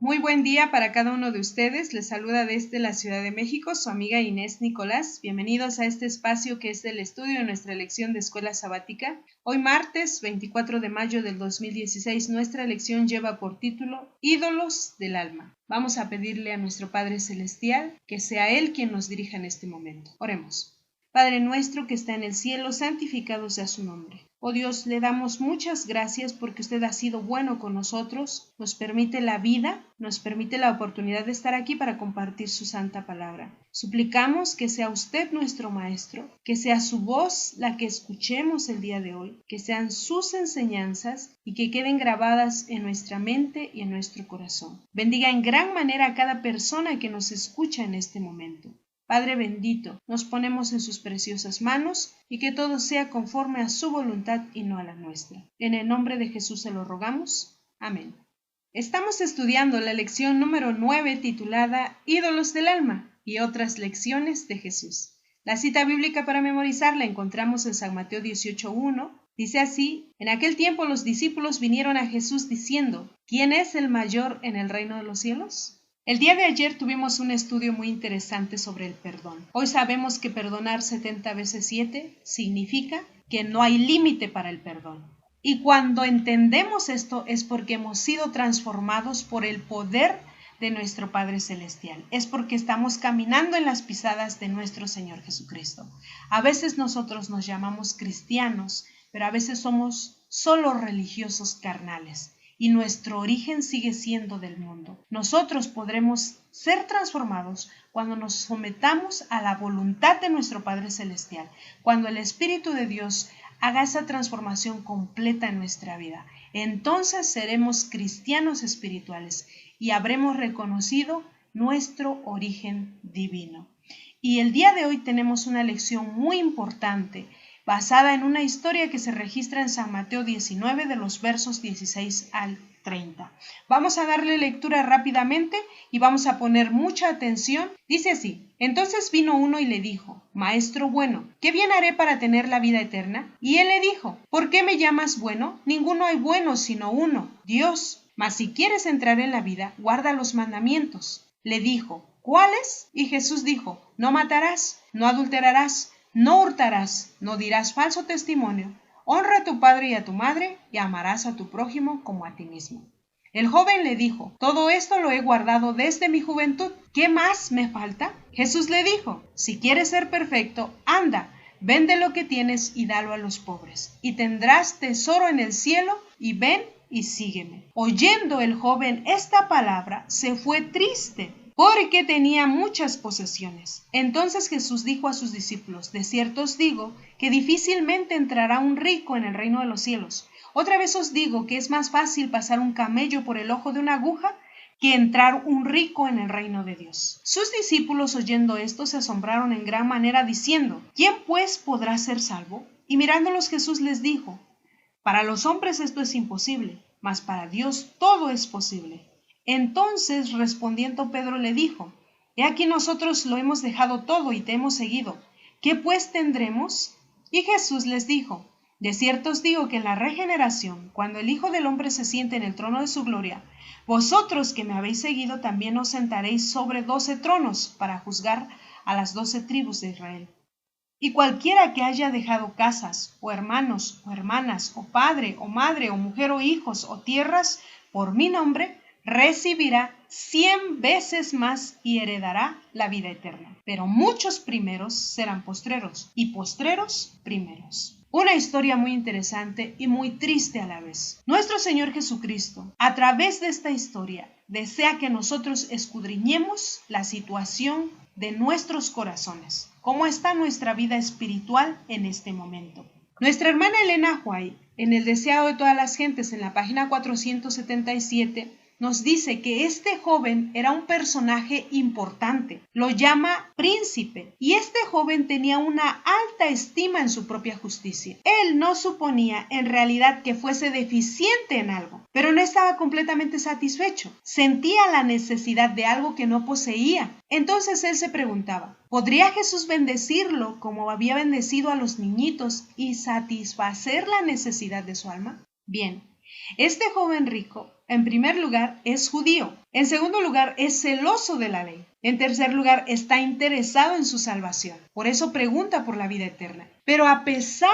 Muy buen día para cada uno de ustedes. Les saluda desde la Ciudad de México su amiga Inés Nicolás. Bienvenidos a este espacio que es el estudio de nuestra lección de escuela sabática. Hoy martes 24 de mayo del 2016 nuestra lección lleva por título Ídolos del alma. Vamos a pedirle a nuestro Padre Celestial que sea Él quien nos dirija en este momento. Oremos. Padre nuestro que está en el cielo, santificado sea su nombre. Oh Dios, le damos muchas gracias porque usted ha sido bueno con nosotros, nos permite la vida, nos permite la oportunidad de estar aquí para compartir su santa palabra. Suplicamos que sea usted nuestro maestro, que sea su voz la que escuchemos el día de hoy, que sean sus enseñanzas y que queden grabadas en nuestra mente y en nuestro corazón. Bendiga en gran manera a cada persona que nos escucha en este momento. Padre bendito, nos ponemos en sus preciosas manos y que todo sea conforme a su voluntad y no a la nuestra. En el nombre de Jesús se lo rogamos. Amén. Estamos estudiando la lección número 9 titulada Ídolos del alma y otras lecciones de Jesús. La cita bíblica para memorizar la encontramos en San Mateo 18:1. Dice así: En aquel tiempo los discípulos vinieron a Jesús diciendo, ¿quién es el mayor en el reino de los cielos? El día de ayer tuvimos un estudio muy interesante sobre el perdón. Hoy sabemos que perdonar 70 veces 7 significa que no hay límite para el perdón. Y cuando entendemos esto es porque hemos sido transformados por el poder de nuestro Padre Celestial. Es porque estamos caminando en las pisadas de nuestro Señor Jesucristo. A veces nosotros nos llamamos cristianos, pero a veces somos solo religiosos carnales. Y nuestro origen sigue siendo del mundo. Nosotros podremos ser transformados cuando nos sometamos a la voluntad de nuestro Padre Celestial, cuando el Espíritu de Dios haga esa transformación completa en nuestra vida. Entonces seremos cristianos espirituales y habremos reconocido nuestro origen divino. Y el día de hoy tenemos una lección muy importante basada en una historia que se registra en San Mateo 19 de los versos 16 al 30. Vamos a darle lectura rápidamente y vamos a poner mucha atención. Dice así: Entonces vino uno y le dijo, Maestro bueno, ¿qué bien haré para tener la vida eterna? Y él le dijo, ¿por qué me llamas bueno? Ninguno hay bueno sino uno, Dios. Mas si quieres entrar en la vida, guarda los mandamientos. Le dijo, ¿cuáles? Y Jesús dijo, no matarás, no adulterarás, no hurtarás, no dirás falso testimonio, honra a tu padre y a tu madre, y amarás a tu prójimo como a ti mismo. El joven le dijo, todo esto lo he guardado desde mi juventud, ¿qué más me falta? Jesús le dijo, si quieres ser perfecto, anda, vende lo que tienes y dalo a los pobres, y tendrás tesoro en el cielo, y ven y sígueme. Oyendo el joven esta palabra, se fue triste, porque tenía muchas posesiones. Entonces Jesús dijo a sus discípulos, de cierto os digo, que difícilmente entrará un rico en el reino de los cielos. Otra vez os digo que es más fácil pasar un camello por el ojo de una aguja que entrar un rico en el reino de Dios. Sus discípulos oyendo esto se asombraron en gran manera diciendo, ¿quién pues podrá ser salvo? Y mirándolos Jesús les dijo, para los hombres esto es imposible, mas para Dios todo es posible. Entonces respondiendo Pedro le dijo, he aquí nosotros lo hemos dejado todo y te hemos seguido. ¿Qué pues tendremos? Y Jesús les dijo, de cierto os digo que en la regeneración, cuando el Hijo del Hombre se siente en el trono de su gloria, vosotros que me habéis seguido también os sentaréis sobre 12 tronos para juzgar a las 12 tribus de Israel. Y cualquiera que haya dejado casas, o hermanos, o hermanas, o padre, o madre, o mujer, o hijos, o tierras, por mi nombre, recibirá 100 veces más y heredará la vida eterna. Pero muchos primeros serán postreros, y postreros primeros. Una historia muy interesante y muy triste a la vez. Nuestro Señor Jesucristo, a través de esta historia, desea que nosotros escudriñemos la situación de nuestros corazones. ¿Cómo está nuestra vida espiritual en este momento? Nuestra hermana Elena White, en El deseado de todas las gentes, en la página 477, nos dice que este joven era un personaje importante. Lo llama príncipe. Y este joven tenía una alta estima en su propia justicia. Él no suponía en realidad que fuese deficiente en algo, pero no estaba completamente satisfecho. Sentía la necesidad de algo que no poseía. Entonces él se preguntaba, ¿podría Jesús bendecirlo como había bendecido a los niñitos y satisfacer la necesidad de su alma? Bien, este joven rico en primer lugar, es judío. En segundo lugar, es celoso de la ley. En tercer lugar, está interesado en su salvación. Por eso pregunta por la vida eterna. Pero a pesar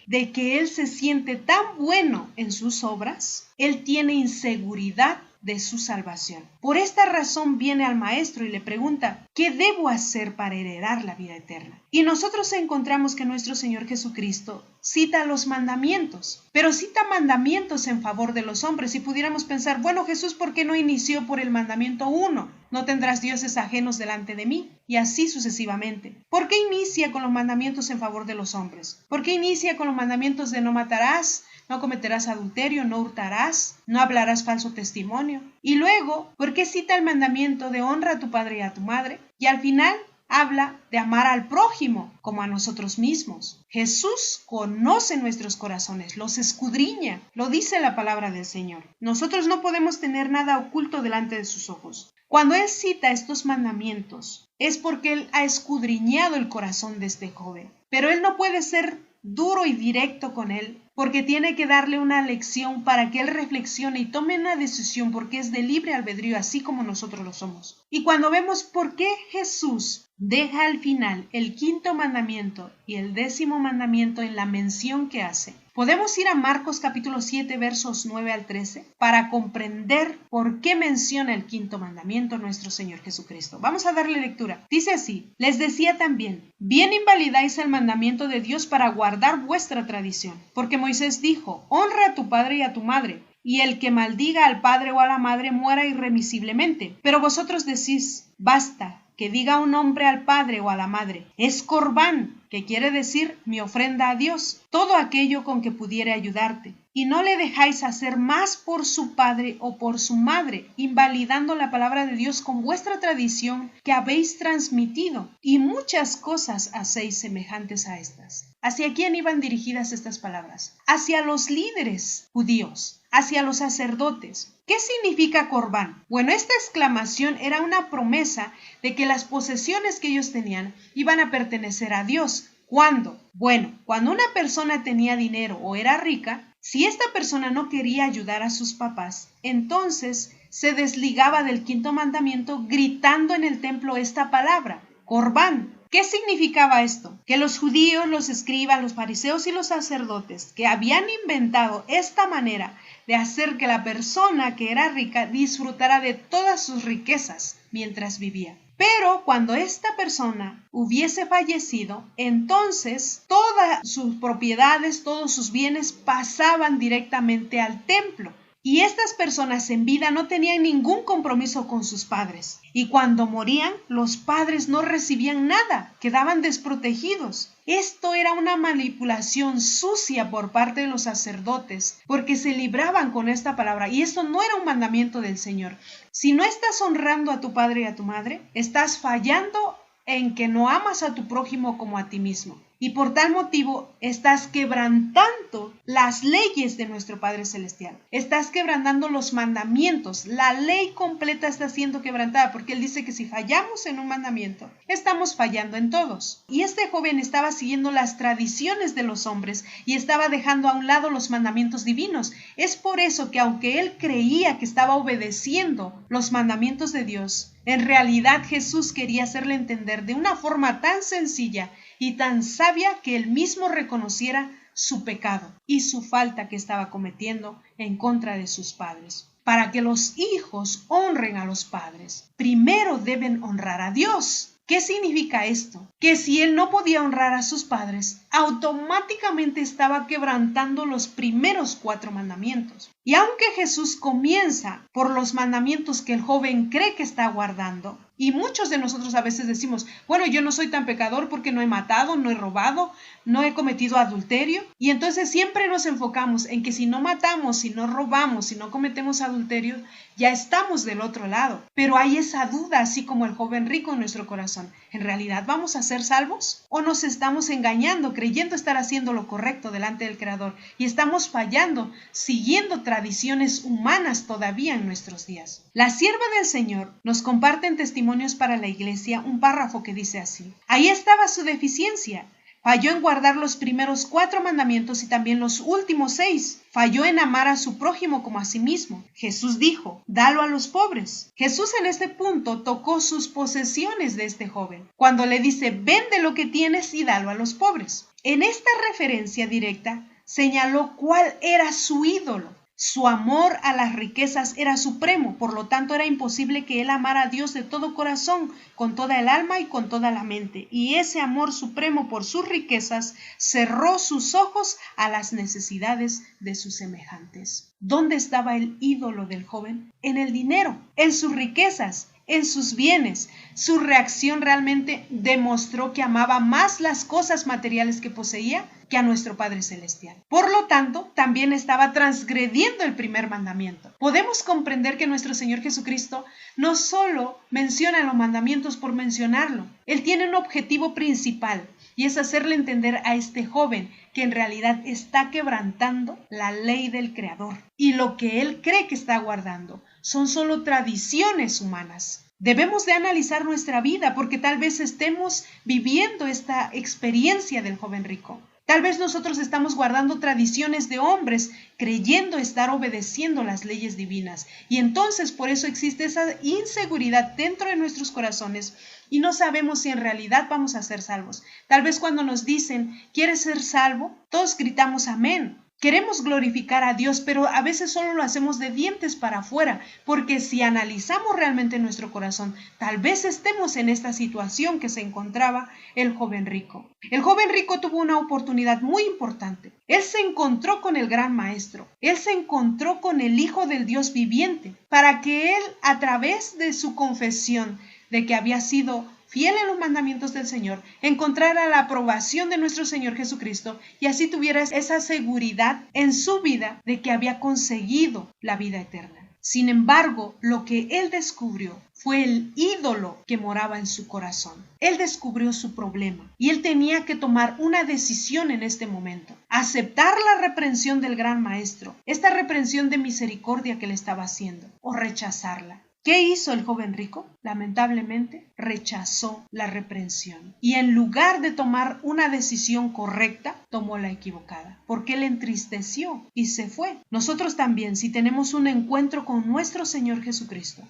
de que él se siente tan bueno en sus obras, él tiene inseguridad de su salvación. Por esta razón viene al maestro y le pregunta, ¿qué debo hacer para heredar la vida eterna? Y nosotros encontramos que nuestro Señor Jesucristo cita los mandamientos, pero cita mandamientos en favor de los hombres. Y pudiéramos pensar, bueno, Jesús, ¿por qué no inició por el mandamiento 1? No tendrás dioses ajenos delante de mí, y así sucesivamente. ¿Por qué inicia con los mandamientos en favor de los hombres? ¿Por qué inicia con los mandamientos de no matarás, no cometerás adulterio, no hurtarás, no hablarás falso testimonio? Y luego, ¿por qué cita el mandamiento de honra a tu padre y a tu madre? Y al final habla de amar al prójimo como a nosotros mismos. Jesús conoce nuestros corazones, los escudriña, lo dice la palabra del Señor. Nosotros no podemos tener nada oculto delante de sus ojos. Cuando Él cita estos mandamientos, es porque Él ha escudriñado el corazón de este joven. Pero Él no puede ser duro y directo con él, porque tiene que darle una lección para que él reflexione y tome una decisión, porque es de libre albedrío, así como nosotros lo somos. Y cuando vemos por qué Jesús deja al final el 5º mandamiento y el 10º mandamiento en la mención que hace, podemos ir a Marcos capítulo 7 versos 9 al 13 para comprender por qué menciona el 5º mandamiento nuestro Señor Jesucristo. Vamos a darle lectura. Dice así: les decía también, bien invalidáis el mandamiento de Dios para guardar vuestra tradición, porque Moisés dijo, honra a tu padre y a tu madre, y el que maldiga al padre o a la madre muera irremisiblemente. Pero vosotros decís, basta que diga un hombre al padre o a la madre, es corbán, que quiere decir mi ofrenda a Dios, todo aquello con que pudiere ayudarte. Y no le dejáis hacer más por su padre o por su madre, invalidando la palabra de Dios con vuestra tradición que habéis transmitido, y muchas cosas hacéis semejantes a estas. ¿Hacia quién iban dirigidas estas palabras? Hacia los líderes judíos, hacia los sacerdotes. ¿Qué significa corbán? Bueno, esta exclamación era una promesa de que las posesiones que ellos tenían iban a pertenecer a Dios. ¿Cuándo? Bueno, cuando una persona tenía dinero o era rica, si esta persona no quería ayudar a sus papás, entonces se desligaba del 5º mandamiento gritando en el templo esta palabra, corbán. ¿Qué significaba esto? Que los judíos, los escribas, los fariseos y los sacerdotes que habían inventado esta manera de hacer que la persona que era rica disfrutara de todas sus riquezas mientras vivía. Pero cuando esta persona hubiese fallecido, entonces todas sus propiedades, todos sus bienes pasaban directamente al templo. Y estas personas en vida no tenían ningún compromiso con sus padres. Y cuando morían, los padres no recibían nada, quedaban desprotegidos. Esto era una manipulación sucia por parte de los sacerdotes, porque se libraban con esta palabra. Y esto no era un mandamiento del Señor. Si no estás honrando a tu padre y a tu madre, estás fallando en que no amas a tu prójimo como a ti mismo. Y por tal motivo estás quebrantando las leyes de nuestro Padre Celestial. Estás quebrantando los mandamientos. La ley completa está siendo quebrantada porque Él dice que si fallamos en un mandamiento, estamos fallando en todos. Y este joven estaba siguiendo las tradiciones de los hombres y estaba dejando a un lado los mandamientos divinos. Es por eso que aunque él creía que estaba obedeciendo los mandamientos de Dios, en realidad Jesús quería hacerle entender de una forma tan sencilla y tan sabia que él mismo reconociera su pecado y su falta que estaba cometiendo en contra de sus padres. Para que los hijos honren a los padres, primero deben honrar a Dios. ¿Qué significa esto? Que si él no podía honrar a sus padres, automáticamente estaba quebrantando los primeros 4 mandamientos. Y aunque Jesús comienza por los mandamientos que el joven cree que está guardando, y muchos de nosotros a veces decimos, bueno, yo no soy tan pecador porque no he matado, no he robado, no he cometido adulterio. Y entonces siempre nos enfocamos en que si no matamos, si no robamos, si no cometemos adulterio, ya estamos del otro lado. Pero hay esa duda, así como el joven rico en nuestro corazón. ¿En realidad vamos a ser salvos? ¿O nos estamos engañando, creyendo estar haciendo lo correcto delante del Creador? Y estamos fallando, siguiendo tradiciones humanas todavía en nuestros días. La sierva del Señor nos comparte en Testimonios para la Iglesia un párrafo que dice así: ahí estaba su deficiencia. Falló en guardar los primeros 4 mandamientos y también los últimos 6. Falló en amar a su prójimo como a sí mismo. Jesús dijo, dalo a los pobres. Jesús en este punto tocó sus posesiones de este joven, cuando le dice, vende lo que tienes y dalo a los pobres. En esta referencia directa, señaló cuál era su ídolo. Su amor a las riquezas era supremo, por lo tanto era imposible que él amara a Dios de todo corazón, con toda el alma y con toda la mente. Y ese amor supremo por sus riquezas cerró sus ojos a las necesidades de sus semejantes. ¿Dónde estaba el ídolo del joven? En el dinero, en sus riquezas, en sus bienes. Su reacción realmente demostró que amaba más las cosas materiales que poseía que a nuestro Padre Celestial. Por lo tanto, también estaba transgrediendo el primer mandamiento. Podemos comprender que nuestro Señor Jesucristo no solo menciona los mandamientos por mencionarlo. Él tiene un objetivo principal y es hacerle entender a este joven que en realidad está quebrantando la ley del Creador. Y lo que él cree que está guardando son solo tradiciones humanas. Debemos de analizar nuestra vida porque tal vez estemos viviendo esta experiencia del joven rico. Tal vez nosotros estamos guardando tradiciones de hombres, creyendo estar obedeciendo las leyes divinas. Y entonces por eso existe esa inseguridad dentro de nuestros corazones y no sabemos si en realidad vamos a ser salvos. Tal vez cuando nos dicen, ¿quieres ser salvo? Todos gritamos amén. Queremos glorificar a Dios, pero a veces solo lo hacemos de dientes para afuera, porque si analizamos realmente nuestro corazón, tal vez estemos en esta situación que se encontraba el joven rico. El joven rico tuvo una oportunidad muy importante. Él se encontró con el gran maestro. Él se encontró con el Hijo del Dios viviente, para que él, a través de su confesión de que había sido fiel en los mandamientos del Señor, encontrara la aprobación de nuestro Señor Jesucristo y así tuviera esa seguridad en su vida de que había conseguido la vida eterna. Sin embargo, lo que él descubrió fue el ídolo que moraba en su corazón. Él descubrió su problema y él tenía que tomar una decisión en este momento. Aceptar la reprensión del gran maestro, esta reprensión de misericordia que le estaba haciendo, o rechazarla. ¿Qué hizo el joven rico? Lamentablemente, rechazó la reprensión y en lugar de tomar una decisión correcta, tomó la equivocada, porque él entristeció y se fue. Nosotros también, si tenemos un encuentro con nuestro Señor Jesucristo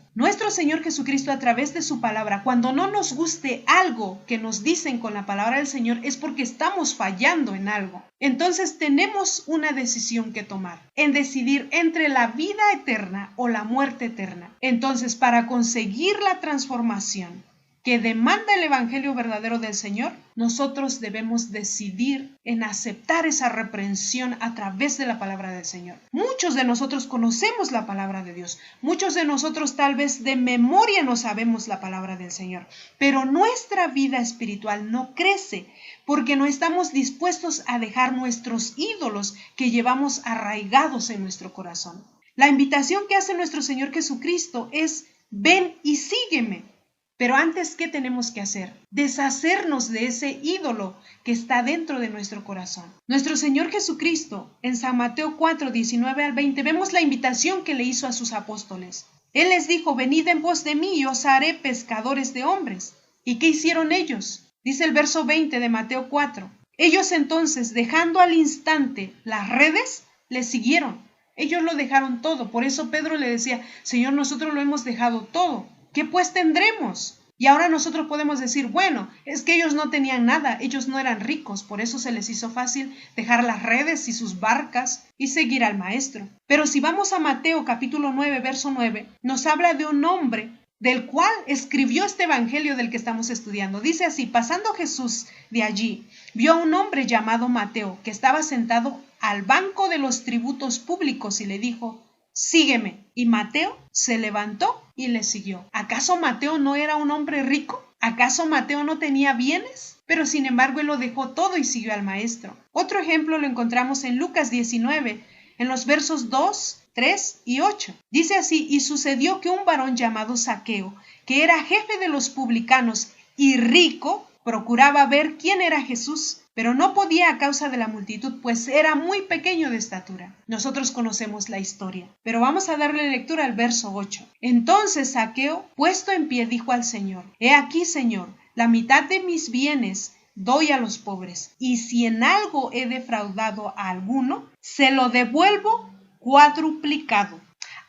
a través de su palabra, cuando no nos guste algo que nos dicen con la palabra del Señor, es porque estamos fallando en algo. Entonces tenemos una decisión que tomar, en decidir entre la vida eterna o la muerte eterna. Entonces, para conseguir la transformación que demanda el Evangelio verdadero del Señor, nosotros debemos decidir en aceptar esa reprensión a través de la palabra del Señor. Muchos de nosotros conocemos la palabra de Dios. Muchos de nosotros tal vez de memoria no sabemos la palabra del Señor. Pero nuestra vida espiritual no crece porque no estamos dispuestos a dejar nuestros ídolos que llevamos arraigados en nuestro corazón. La invitación que hace nuestro Señor Jesucristo es: ven y sígueme. Pero antes, ¿qué tenemos que hacer? Deshacernos de ese ídolo que está dentro de nuestro corazón. Nuestro Señor Jesucristo, en San Mateo 4, 19 al 20, vemos la invitación que le hizo a sus apóstoles. Él les dijo: venid en pos de mí y os haré pescadores de hombres. ¿Y qué hicieron ellos? Dice el verso 20 de Mateo 4. Ellos entonces, dejando al instante las redes, le siguieron. Ellos lo dejaron todo. Por eso Pedro le decía: Señor, nosotros lo hemos dejado todo. ¿Qué pues tendremos? Y ahora nosotros podemos decir: bueno, es que ellos no tenían nada, ellos no eran ricos, por eso se les hizo fácil dejar las redes y sus barcas y seguir al maestro. Pero si vamos a Mateo capítulo 9, verso 9, nos habla de un hombre del cual escribió este evangelio del que estamos estudiando. Dice así: pasando Jesús de allí, vio a un hombre llamado Mateo, que estaba sentado al banco de los tributos públicos y le dijo: sígueme. Y Mateo se levantó y le siguió. ¿Acaso Mateo no era un hombre rico? ¿Acaso Mateo no tenía bienes? Pero sin embargo él lo dejó todo y siguió al maestro. Otro ejemplo lo encontramos en Lucas 19, en los versos 2, 3 y 8. Dice así: y sucedió que un varón llamado Zaqueo, que era jefe de los publicanos y rico, procuraba ver quién era Jesús, pero no podía a causa de la multitud, pues era muy pequeño de estatura. Nosotros conocemos la historia, pero vamos a darle lectura al verso 8. Entonces Zaqueo, puesto en pie, dijo al Señor: he aquí, Señor, la mitad de mis bienes doy a los pobres, y si en algo he defraudado a alguno, se lo devuelvo cuadruplicado.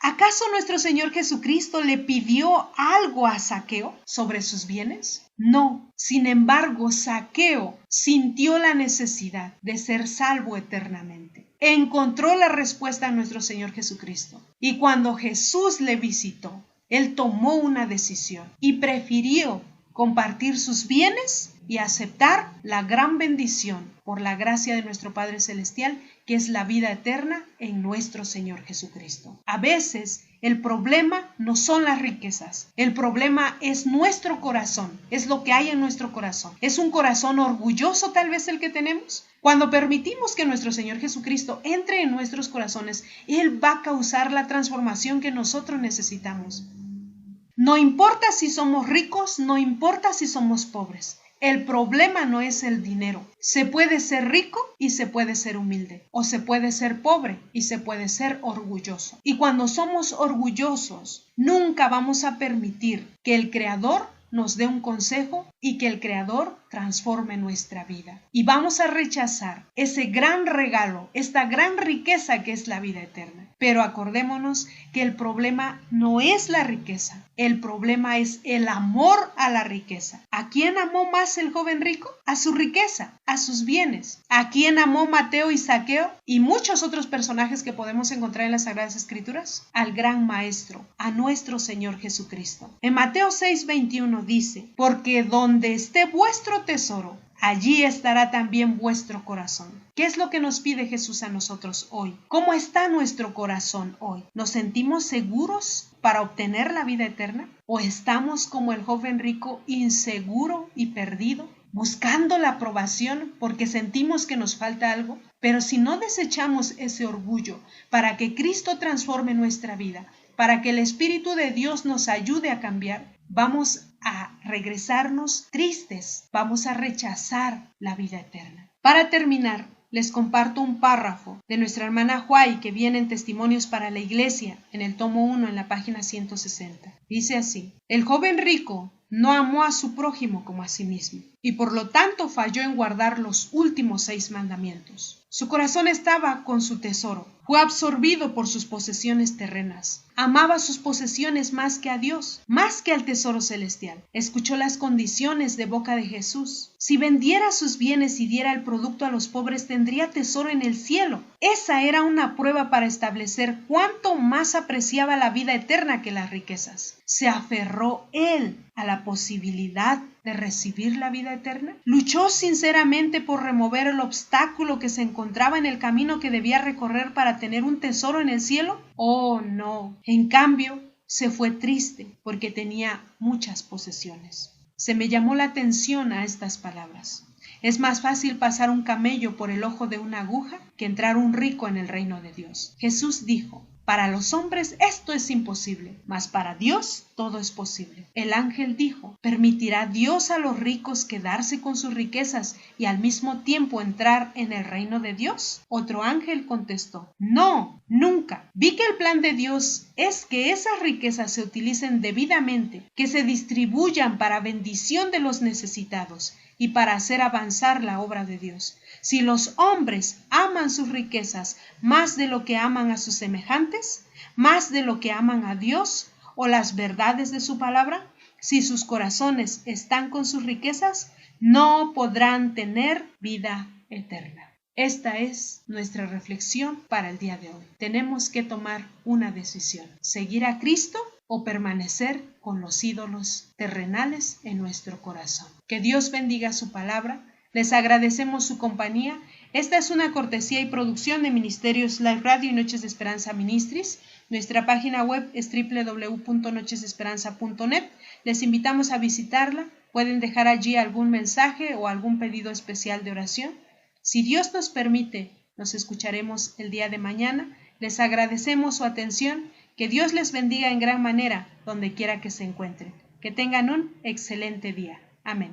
¿Acaso nuestro Señor Jesucristo le pidió algo a Zaqueo sobre sus bienes? No. Sin embargo, Zaqueo sintió la necesidad de ser salvo eternamente. Encontró la respuesta en nuestro Señor Jesucristo. Y cuando Jesús le visitó, él tomó una decisión y prefirió compartir sus bienes y aceptar la gran bendición por la gracia de nuestro Padre Celestial, que es la vida eterna en nuestro Señor Jesucristo. A veces el problema no son las riquezas, el problema es nuestro corazón, es lo que hay en nuestro corazón. ¿Es un corazón orgulloso tal vez el que tenemos? Cuando permitimos que nuestro Señor Jesucristo entre en nuestros corazones, Él va a causar la transformación que nosotros necesitamos. No importa si somos ricos, no importa si somos pobres. El problema no es el dinero. Se puede ser rico y se puede ser humilde. O se puede ser pobre y se puede ser orgulloso. Y cuando somos orgullosos, nunca vamos a permitir que el Creador nos dé un consejo y que el Creador transforme nuestra vida. Y vamos a rechazar ese gran regalo, esta gran riqueza que es la vida eterna. Pero acordémonos que el problema no es la riqueza, el problema es el amor a la riqueza. ¿A quién amó más el joven rico? A su riqueza, a sus bienes. ¿A quién amó Mateo y Zaqueo y muchos otros personajes que podemos encontrar en las Sagradas Escrituras? Al gran Maestro, a nuestro Señor Jesucristo. En Mateo 6:21 dice: porque donde esté vuestro tesoro, allí estará también vuestro corazón. ¿Qué es lo que nos pide Jesús a nosotros hoy? ¿Cómo está nuestro corazón hoy? ¿Nos sentimos seguros para obtener la vida eterna? ¿O estamos como el joven rico, inseguro y perdido, buscando la aprobación porque sentimos que nos falta algo? Pero si no desechamos ese orgullo para que Cristo transforme nuestra vida, para que el Espíritu de Dios nos ayude a cambiar, vamos a regresarnos tristes, vamos a rechazar la vida eterna. Para terminar, les comparto un párrafo de nuestra hermana Huay que viene en Testimonios para la Iglesia, en el tomo 1, en la página 160. Dice así: el joven rico no amó a su prójimo como a sí mismo, y por lo tanto falló en guardar los últimos 6 mandamientos. Su corazón estaba con su tesoro, fue absorbido por sus posesiones terrenas. Amaba sus posesiones más que a Dios, más que al tesoro celestial. Escuchó las condiciones de boca de Jesús. Si vendiera sus bienes y diera el producto a los pobres, tendría tesoro en el cielo. Esa era una prueba para establecer cuánto más apreciaba la vida eterna que las riquezas. ¿Se aferró él a la posibilidad de recibir la vida eterna? ¿Luchó sinceramente por remover el obstáculo que se encontraba en el camino que debía recorrer para tener un tesoro en el cielo? Oh, no. En cambio, se fue triste porque tenía muchas posesiones. Se me llamó la atención a estas palabras. Es más fácil pasar un camello por el ojo de una aguja que entrar un rico en el reino de Dios. Jesús dijo: para los hombres esto es imposible, mas para Dios todo es posible. El ángel dijo: ¿permitirá Dios a los ricos quedarse con sus riquezas y al mismo tiempo entrar en el reino de Dios? Otro ángel contestó: no, nunca. Vi que el plan de Dios es que esas riquezas se utilicen debidamente, que se distribuyan para bendición de los necesitados y para hacer avanzar la obra de Dios. Si los hombres aman sus riquezas más de lo que aman a sus semejantes, más de lo que aman a Dios o las verdades de su palabra, si sus corazones están con sus riquezas, no podrán tener vida eterna. Esta es nuestra reflexión para el día de hoy. Tenemos que tomar una decisión: seguir a Cristo o permanecer con los ídolos terrenales en nuestro corazón. Que Dios bendiga su palabra. Les agradecemos su compañía. Esta es una cortesía y producción de Ministerios Live Radio y Noches de Esperanza Ministries. Nuestra página web es www.nochesdeesperanza.net. Les invitamos a visitarla. Pueden dejar allí algún mensaje o algún pedido especial de oración. Si Dios nos permite, nos escucharemos el día de mañana. Les agradecemos su atención. Que Dios les bendiga en gran manera donde quiera que se encuentren. Que tengan un excelente día. Amén.